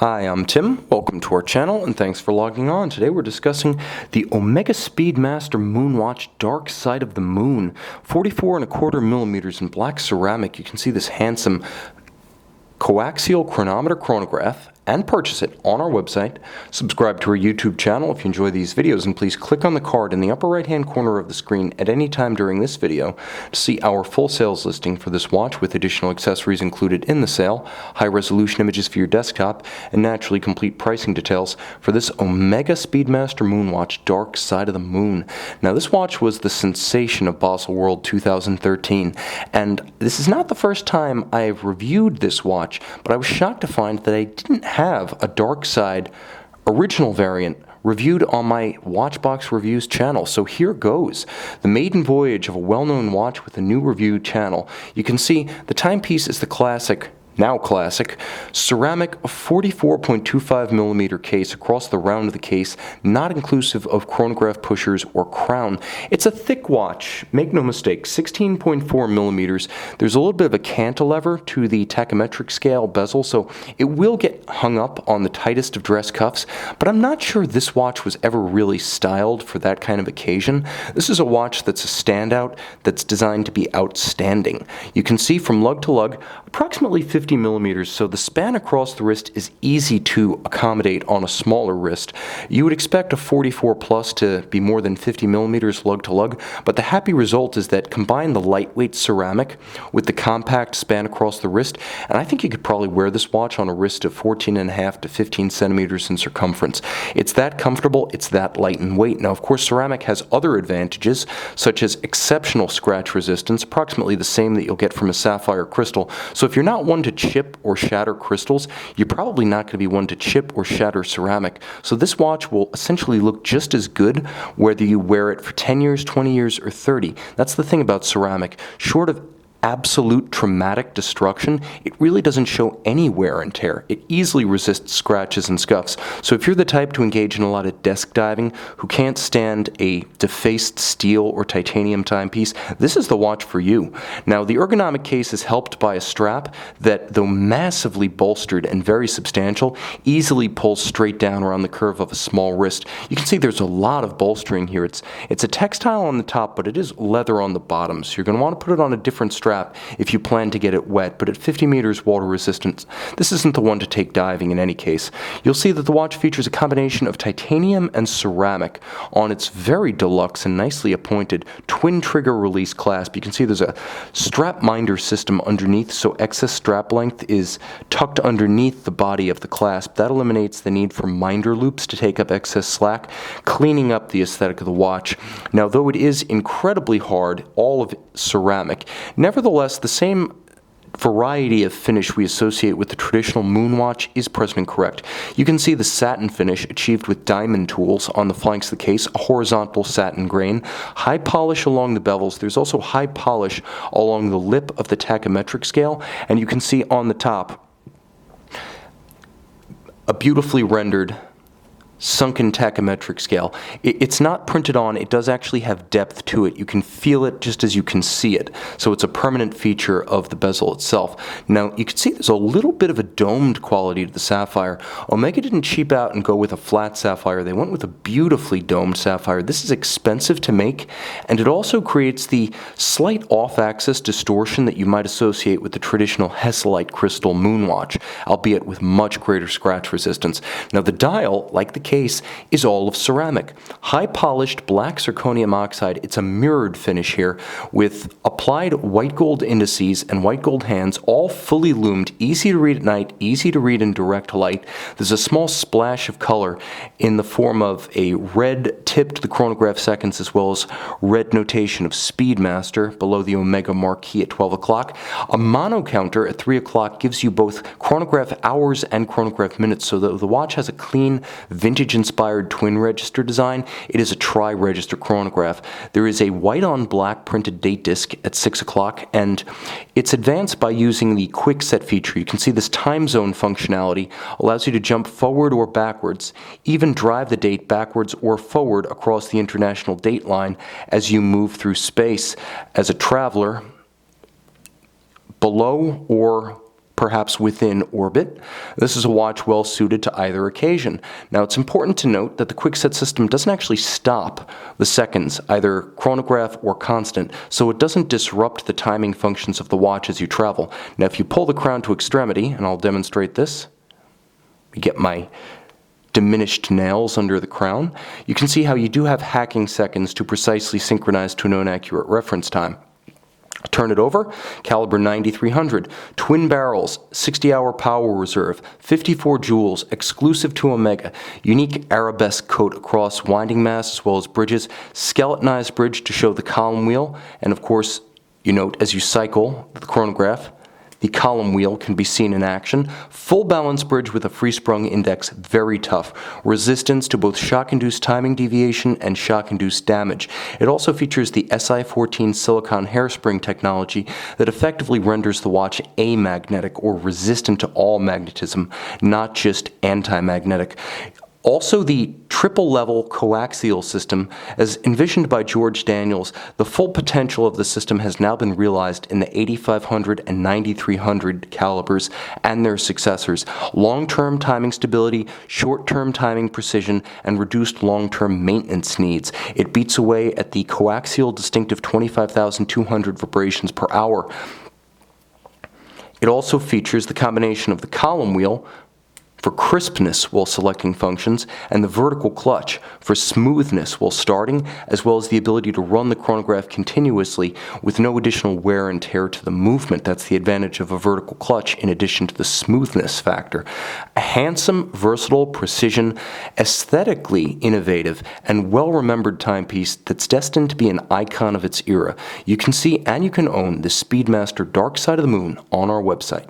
Hi, I'm Tim. Welcome to our channel and thanks for logging on. Today we're discussing the Omega Speedmaster Moonwatch Dark Side of the Moon. 44¼ millimeters in black ceramic. You can see this handsome coaxial chronometer chronograph and purchase it on our website. Subscribe to our YouTube channel if you enjoy these videos, and please click on the card in the upper right hand corner of the screen at any time during this video to see our full sales listing for this watch with additional accessories included in the sale, high resolution images for your desktop, and naturally complete pricing details for this Omega Speedmaster Moonwatch Dark Side of the Moon. Now this watch was the sensation of Basel World 2013, and this is not the first time I've reviewed this watch, but I was shocked to find that I didn't have a dark side original variant reviewed on my Watchbox Reviews channel. So here goes. The maiden voyage of a well-known watch with a new review channel. You can see the timepiece is the classic, now classic, ceramic 44.25 millimeter case across the round of the case, not inclusive of chronograph pushers or crown. It's a thick watch, make no mistake, 16.4 millimeters. There's a little bit of a cantilever to the tachymetric scale bezel, so it will get hung up on the tightest of dress cuffs, but I'm not sure this watch was ever really styled for that kind of occasion. This is a watch that's a standout, that's designed to be outstanding. You can see from lug to lug, approximately 50 millimeters, so the span across the wrist is easy to accommodate on a smaller wrist. You would expect a 44 plus to be more than 50 millimeters lug to lug, but the happy result is that combine the lightweight ceramic with the compact span across the wrist, and I think you could probably wear this watch on a wrist of 14.5 to 15 centimeters in circumference. It's that comfortable, it's that light in weight. Now, of course, ceramic has other advantages, such as exceptional scratch resistance, approximately the same that you'll get from a sapphire crystal. So if you're not one to chip or shatter crystals, you're probably not going to be one to chip or shatter ceramic. So this watch will essentially look just as good whether you wear it for 10 years, 20 years, or 30. That's the thing about ceramic. Short of absolute traumatic destruction, it really doesn't show any wear and tear. It easily resists scratches and scuffs. So if you're the type to engage in a lot of desk diving, who can't stand a defaced steel or titanium timepiece, this is the watch for you. Now, the ergonomic case is helped by a strap that, though massively bolstered and very substantial, easily pulls straight down around the curve of a small wrist. You can see there's a lot of bolstering here. It's a textile on the top, but it is leather on the bottom, so you're going to want to put it on a different strap if you plan to get it wet, but at 50 meters water resistance, this isn't the one to take diving in any case. You'll see that the watch features a combination of titanium and ceramic on its very deluxe and nicely appointed twin trigger release clasp. You can see there's a strap minder system underneath, so excess strap length is tucked underneath the body of the clasp. That eliminates the need for minder loops to take up excess slack, cleaning up the aesthetic of the watch. Now, though it is incredibly hard, all of it ceramic, nevertheless, the same variety of finish we associate with the traditional Moonwatch is present and correct. You can see the satin finish achieved with diamond tools on the flanks of the case, a horizontal satin grain, high polish along the bevels. There's also high polish along the lip of the tachymetric scale, and you can see on the top a beautifully rendered sunken tachymetric scale. It's not printed on, it does actually have depth to it. You can feel it just as you can see it. So it's a permanent feature of the bezel itself. Now, you can see there's a little bit of a domed quality to the sapphire. Omega didn't cheap out and go with a flat sapphire. They went with a beautifully domed sapphire. This is expensive to make, and it also creates the slight off-axis distortion that you might associate with the traditional Hesalite crystal Moonwatch, albeit with much greater scratch resistance. Now, the dial, like the case, is all of ceramic. High polished black zirconium oxide. It's a mirrored finish here with applied white gold indices and white gold hands, all fully loomed, easy to read at night, easy to read in direct light. There's a small splash of color in the form of a red tip to the chronograph seconds, as well as red notation of Speedmaster below the Omega marquee at 12 o'clock. A mono counter at 3 o'clock gives you both chronograph hours and chronograph minutes, so the watch has a clean, vintage-inspired twin register design. It is a tri-register chronograph. There is a white-on-black printed date disc at 6 o'clock, and it's advanced by using the quick set feature. You can see this time zone functionality allows you to jump forward or backwards, even drive the date backwards or forward across the international date line as you move through space. As a traveler, below or perhaps within orbit. This is a watch well suited to either occasion. Now, it's important to note that the quickset system doesn't actually stop the seconds, either chronograph or constant, so it doesn't disrupt the timing functions of the watch as you travel. Now, if you pull the crown to extremity, and I'll demonstrate this, you get my diminished nails under the crown, you can see how you do have hacking seconds to precisely synchronize to a known accurate reference time. Turn it over, caliber 9300, twin barrels, 60-hour power reserve, 54 joules, exclusive to Omega, unique arabesque coat across winding masts as well as bridges, skeletonized bridge to show the column wheel, and of course, you note as you cycle the chronograph, the column wheel can be seen in action. Full balance bridge with a free-sprung index, very tough. Resistance to both shock-induced timing deviation and shock-induced damage. It also features the SI14 silicon hairspring technology that effectively renders the watch amagnetic or resistant to all magnetism, not just anti-magnetic. Also, the triple-level coaxial system, as envisioned by George Daniels, the full potential of the system has now been realized in the 8500 and 9300 calibers and their successors. Long-term timing stability, short-term timing precision, and reduced long-term maintenance needs. It beats away at the coaxial distinctive 25,200 vibrations per hour. It also features the combination of the column wheel for crispness while selecting functions, and the vertical clutch for smoothness while starting, as well as the ability to run the chronograph continuously with no additional wear and tear to the movement. That's the advantage of a vertical clutch in addition to the smoothness factor. A handsome, versatile, precision, aesthetically innovative, and well-remembered timepiece that's destined to be an icon of its era. You can see and you can own the Speedmaster Dark Side of the Moon on our website.